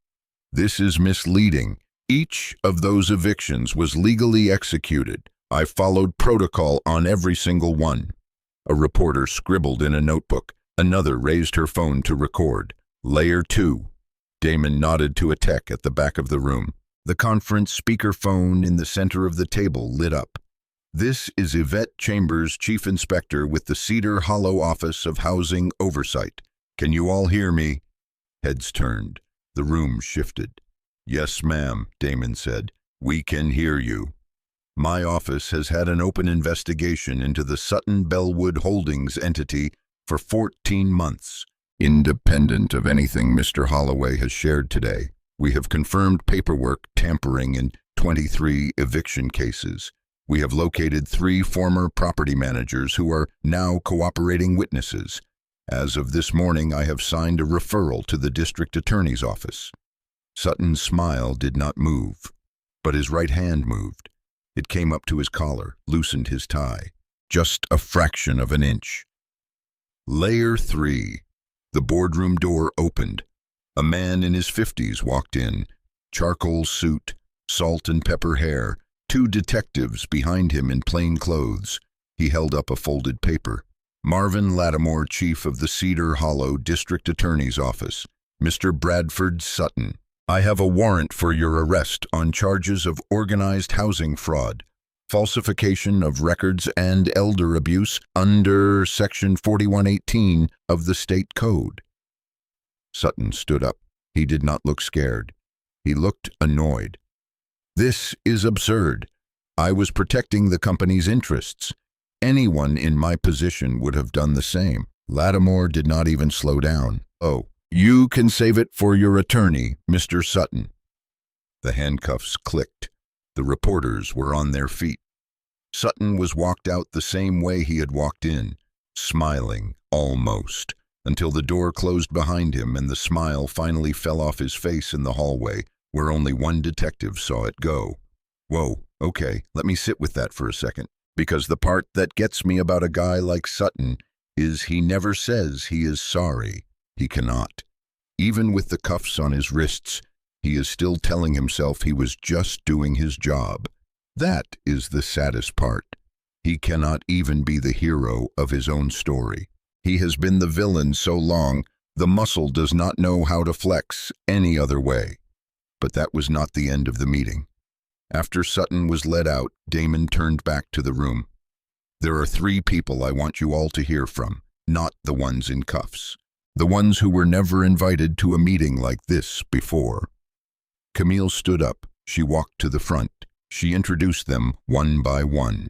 "This is misleading. Each of those evictions was legally executed. I followed protocol on every single one." A reporter scribbled in a notebook. Another raised her phone to record. Layer 2. Damon nodded to a tech at the back of the room. The conference speakerphone in the center of the table lit up. "This is Yvette Chambers, Chief Inspector with the Cedar Hollow Office of Housing Oversight. Can you all hear me?" Heads turned. The room shifted. "Yes, ma'am," Damon said. "We can hear you. My office has had an open investigation into the Sutton Bellwood Holdings entity for 14 months. Independent of anything Mr. Holloway has shared today, we have confirmed paperwork tampering in 23 eviction cases. We have located 3 former property managers who are now cooperating witnesses. As of this morning, I have signed a referral to the district attorney's office." Sutton's smile did not move, but his right hand moved. It came up to his collar, loosened his tie. Just a fraction of an inch. Layer 3. The boardroom door opened. A man in his 50s walked in. Charcoal suit, salt and pepper hair, 2 detectives behind him in plain clothes. He held up a folded paper. Marvin Lattimore, chief of the Cedar Hollow District Attorney's Office. Mr. Bradford Sutton, I have a warrant for your arrest on charges of organized housing fraud, falsification of records, and elder abuse under Section 4118 of the State Code. Sutton stood up. He did not look scared. He looked annoyed. This is absurd. I was protecting the company's interests. Anyone in my position would have done the same. Lattimore did not even slow down. Oh, you can save it for your attorney, Mr. Sutton. The handcuffs clicked. The reporters were on their feet. Sutton was walked out the same way he had walked in, smiling, almost, until the door closed behind him and the smile finally fell off his face in the hallway, where only one detective saw it go. Whoa, okay, let me sit with that for a second, because the part that gets me about a guy like Sutton is he never says he is sorry. He cannot. Even with the cuffs on his wrists, he is still telling himself he was just doing his job. That is the saddest part. He cannot even be the hero of his own story. He has been the villain so long, the muscle does not know how to flex any other way. But that was not the end of the meeting. After Sutton was led out, Damon turned back to the room. There are 3 people I want you all to hear from, not the ones in cuffs. The ones who were never invited to a meeting like this before. Camille stood up. She walked to the front. She introduced them one by one.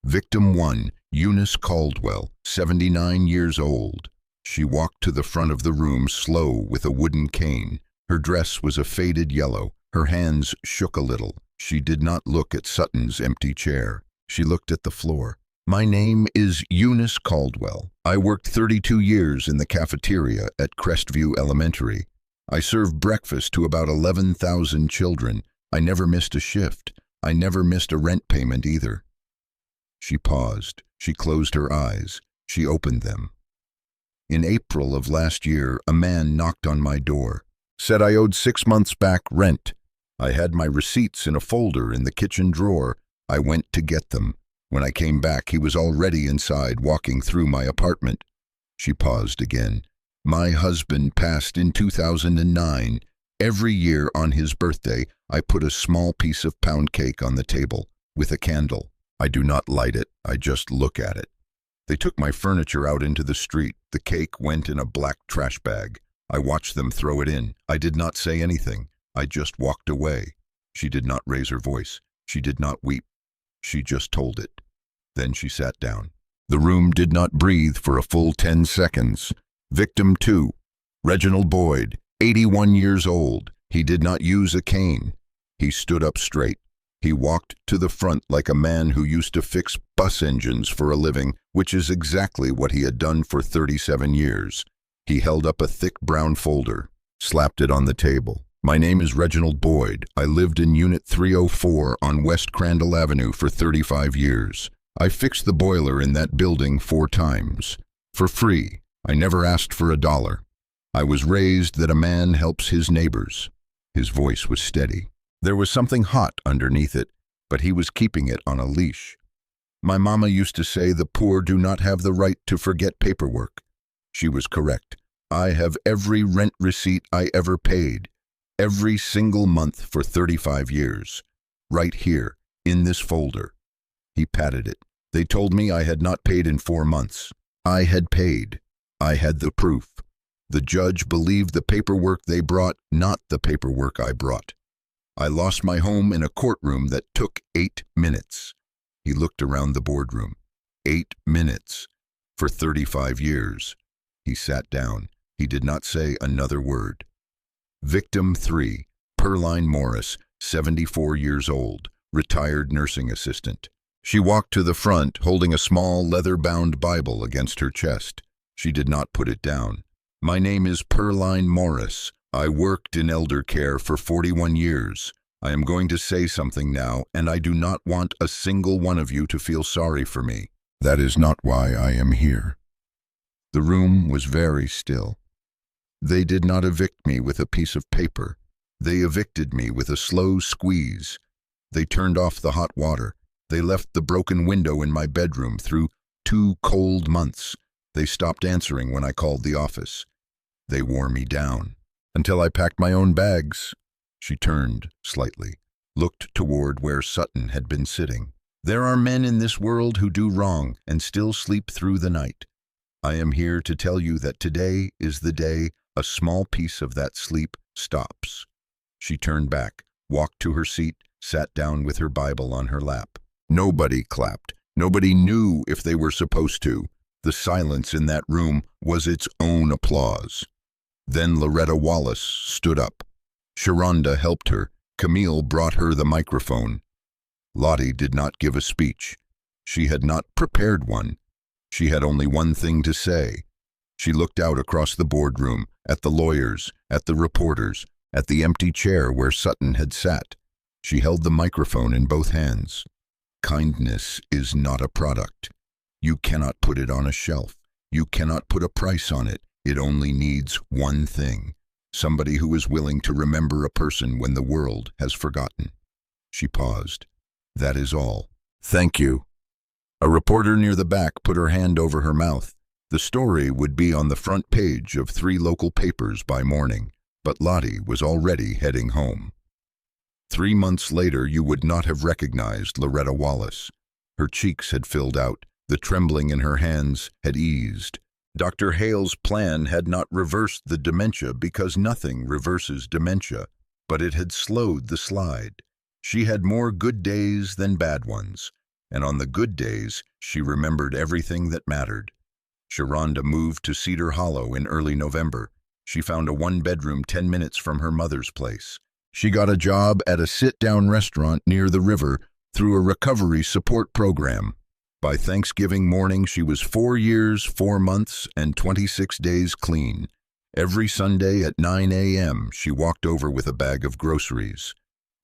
Victim 1, Eunice Caldwell, 79 years old. She walked to the front of the room slow with a wooden cane. Her dress was a faded yellow. Her hands shook a little. She did not look at Sutton's empty chair. She looked at the floor. My name is Eunice Caldwell. I worked 32 years in the cafeteria at Crestview Elementary. I served breakfast to about 11,000 children. I never missed a shift. I never missed a rent payment either. She paused. She closed her eyes. She opened them. In April of last year, a man knocked on my door. Said I owed 6 months back rent. I had my receipts in a folder in the kitchen drawer. I went to get them. When I came back, he was already inside, walking through my apartment. She paused again. My husband passed in 2009. Every year on his birthday, I put a small piece of pound cake on the table with a candle. I do not light it, I just look at it. They took my furniture out into the street. The cake went in a black trash bag. I watched them throw it in. I did not say anything. I just walked away. She did not raise her voice. She did not weep. She just told it. Then she sat down. The room did not breathe for a full 10 seconds. Victim 2, Reginald Boyd, 81 years old. He did not use a cane. He stood up straight. He walked to the front like a man who used to fix bus engines for a living, which is exactly what he had done for 37 years. He held up a thick brown folder, slapped it on the table. My name is Reginald Boyd. I lived in Unit 304 on West Crandall Avenue for 35 years. I fixed the boiler in that building 4 times. For free. I never asked for $1. I was raised that a man helps his neighbors. His voice was steady. There was something hot underneath it, but he was keeping it on a leash. My mama used to say the poor do not have the right to forget paperwork. She was correct. I have every rent receipt I ever paid, every single month for 35 years. Right here, in this folder. He patted it. They told me I had not paid in 4 months. I had paid. I had the proof. The judge believed the paperwork they brought, not the paperwork I brought. I lost my home in a courtroom that took 8 minutes. He looked around the boardroom. 8 minutes. For 35 years. He sat down. He did not say another word. Victim 3, Pearline Morris, 74 years old, retired nursing assistant. She walked to the front, holding a small leather-bound Bible against her chest. She did not put it down. My name is Pearline Morris. I worked in elder care for 41 years. I am going to say something now, and I do not want a single one of you to feel sorry for me. That is not why I am here." The room was very still. They did not evict me with a piece of paper. They evicted me with a slow squeeze. They turned off the hot water. They left the broken window in my bedroom through 2 cold months. They stopped answering when I called the office. They wore me down until I packed my own bags. She turned slightly, looked toward where Sutton had been sitting. "There are men in this world who do wrong and still sleep through the night. I am here to tell you that today is the day a small piece of that sleep stops." She turned back, walked to her seat, sat down with her Bible on her lap. Nobody clapped. Nobody knew if they were supposed to. The silence in that room was its own applause. Then Loretta Wallace stood up. Sharonda helped her. Camille brought her the microphone. Lottie did not give a speech. She had not prepared one. She had only one thing to say. She looked out across the boardroom, at the lawyers, at the reporters, at the empty chair where Sutton had sat. She held the microphone in both hands. Kindness is not a product. You cannot put it on a shelf. You cannot put a price on it. It only needs one thing. Somebody who is willing to remember a person when the world has forgotten. She paused. That is all. Thank you. A reporter near the back put her hand over her mouth. The story would be on the front page of 3 local papers by morning, but Lottie was already heading home. 3 months later, you would not have recognized Loretta Wallace. Her cheeks had filled out. The trembling in her hands had eased. Dr. Hale's plan had not reversed the dementia because nothing reverses dementia, but it had slowed the slide. She had more good days than bad ones, and on the good days, she remembered everything that mattered. Sharonda moved to Cedar Hollow in early November. She found a 1-bedroom 10 minutes from her mother's place. She got a job at a sit-down restaurant near the river through a recovery support program. By Thanksgiving morning, she was 4 years, 4 months, and 26 days clean. Every Sunday at 9 a.m., she walked over with a bag of groceries.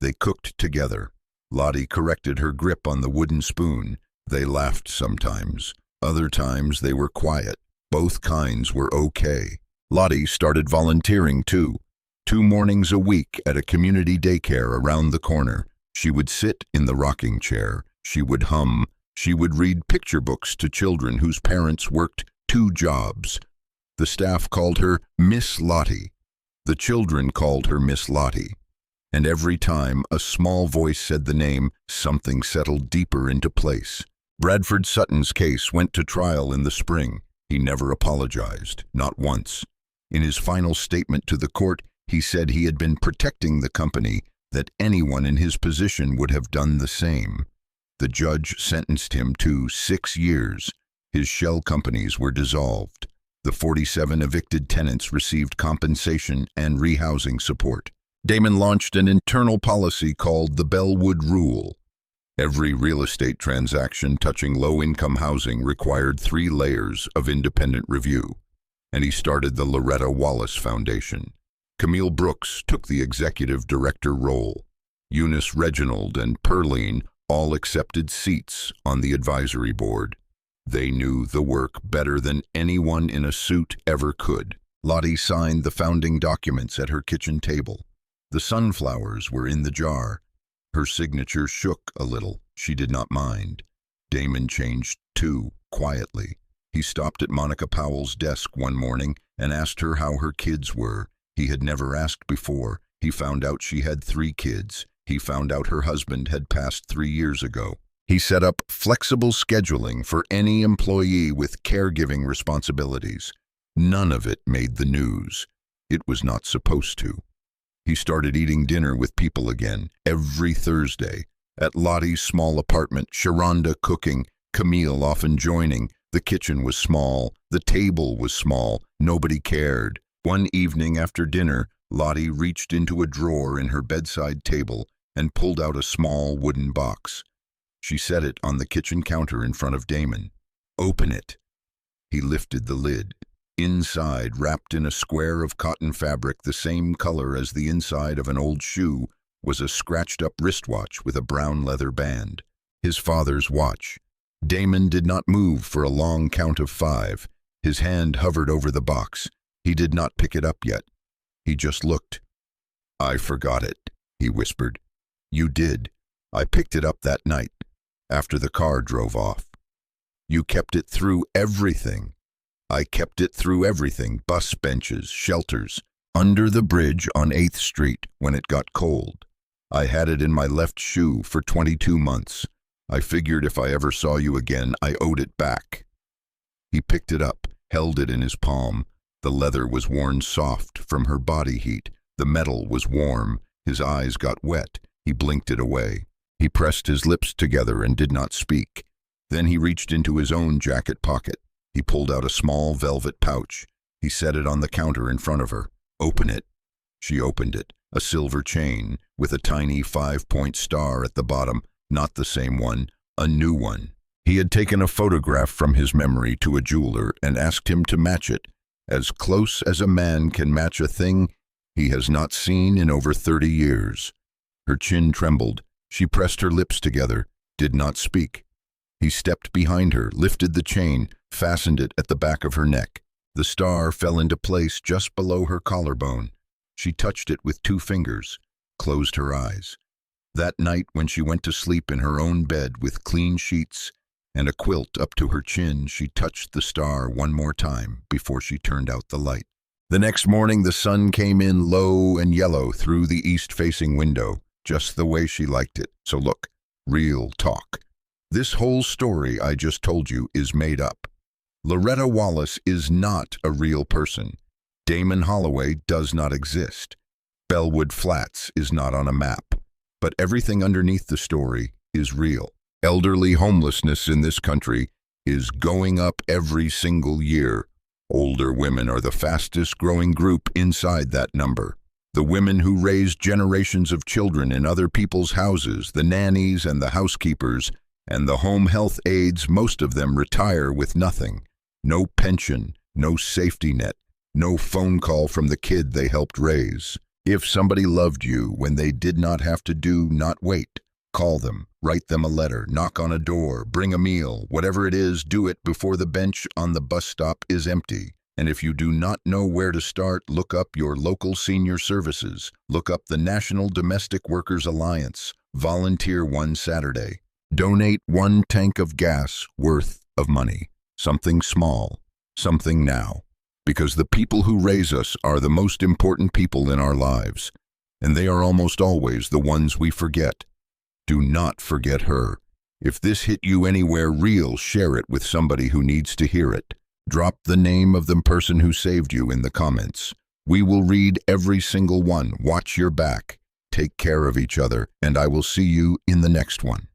They cooked together. Lottie corrected her grip on the wooden spoon. They laughed sometimes. Other times they were quiet. Both kinds were okay. Lottie started volunteering too. 2 mornings a week at a community daycare around the corner. She would sit in the rocking chair. She would hum. She would read picture books to children whose parents worked 2 jobs. The staff called her Miss Lottie. The children called her Miss Lottie. And every time a small voice said the name, something settled deeper into place. Bradford Sutton's case went to trial in the spring. He never apologized, not once. In his final statement to the court, he said he had been protecting the company, that anyone in his position would have done the same. The judge sentenced him to 6 years. His shell companies were dissolved. The 47 evicted tenants received compensation and rehousing support. Damon launched an internal policy called the Bellwood Rule. Every real estate transaction touching low-income housing required 3 layers of independent review. And he started the Loretta Wallace Foundation. Camille Brooks took the executive director role. Eunice Reginald and Perline all accepted seats on the advisory board. They knew the work better than anyone in a suit ever could. Lottie signed the founding documents at her kitchen table. The sunflowers were in the jar. Her signature shook a little. She did not mind. Damon changed too, quietly. He stopped at Monica Powell's desk one morning and asked her how her kids were. He had never asked before. He found out she had 3 kids. He found out her husband had passed 3 years ago. He set up flexible scheduling for any employee with caregiving responsibilities. None of it made the news. It was not supposed to. He started eating dinner with people again, every Thursday. At Lottie's small apartment, Sharonda cooking, Camille often joining. The kitchen was small. The table was small. Nobody cared. One evening after dinner, Lottie reached into a drawer in her bedside table and pulled out a small wooden box. She set it on the kitchen counter in front of Damon. "Open it." He lifted the lid. Inside, wrapped in a square of cotton fabric the same color as the inside of an old shoe, was a scratched-up wristwatch with a brown leather band. His father's watch. Damon did not move for a long count of 5. His hand hovered over the box. He did not pick it up yet. He just looked. "I forgot it," he whispered. "You did. I picked it up that night, after the car drove off. You kept it through everything." "I kept it through everything, bus benches, shelters, under the bridge on 8th Street when it got cold. I had it in my left shoe for 22 months. I figured if I ever saw you again, I owed it back." He picked it up, held it in his palm. The leather was worn soft from her body heat. The metal was warm. His eyes got wet. He blinked it away. He pressed his lips together and did not speak. Then he reached into his own jacket pocket. He pulled out a small velvet pouch. He set it on the counter in front of her. "Open it." She opened it. A silver chain with a tiny 5-point star at the bottom. Not the same one, a new one. He had taken a photograph from his memory to a jeweler and asked him to match it, as close as a man can match a thing he has not seen in over 30 years. Her chin trembled. She pressed her lips together, did not speak. He stepped behind her, lifted the chain, fastened it at the back of her neck. The star fell into place just below her collarbone. She touched it with 2 fingers, closed her eyes. That night when she went to sleep in her own bed with clean sheets and a quilt up to her chin, she touched the star one more time before she turned out the light. The next morning the sun came in low and yellow through the east-facing window, just the way she liked it. So look, real talk. This whole story I just told you is made up. Loretta Wallace is not a real person. Damon Holloway does not exist. Bellwood Flats is not on a map. But everything underneath the story is real. Elderly homelessness in this country is going up every single year. Older women are the fastest growing group inside that number. The women who raise generations of children in other people's houses, the nannies and the housekeepers, and the home health aides, most of them retire with nothing. No pension, no safety net, no phone call from the kid they helped raise. If somebody loved you when they did not have to not wait. Call them, write them a letter, knock on a door, bring a meal, whatever it is, do it before the bench on the bus stop is empty. And if you do not know where to start, look up your local senior services. Look up the National Domestic Workers Alliance. Volunteer one Saturday. Donate 1 tank of gas worth of money. Something small, something now. Because the people who raise us are the most important people in our lives, and they are almost always the ones we forget. Do not forget her. If this hit you anywhere real, share it with somebody who needs to hear it. Drop the name of the person who saved you in the comments. We will read every single one. Watch your back. Take care of each other, and I will see you in the next one.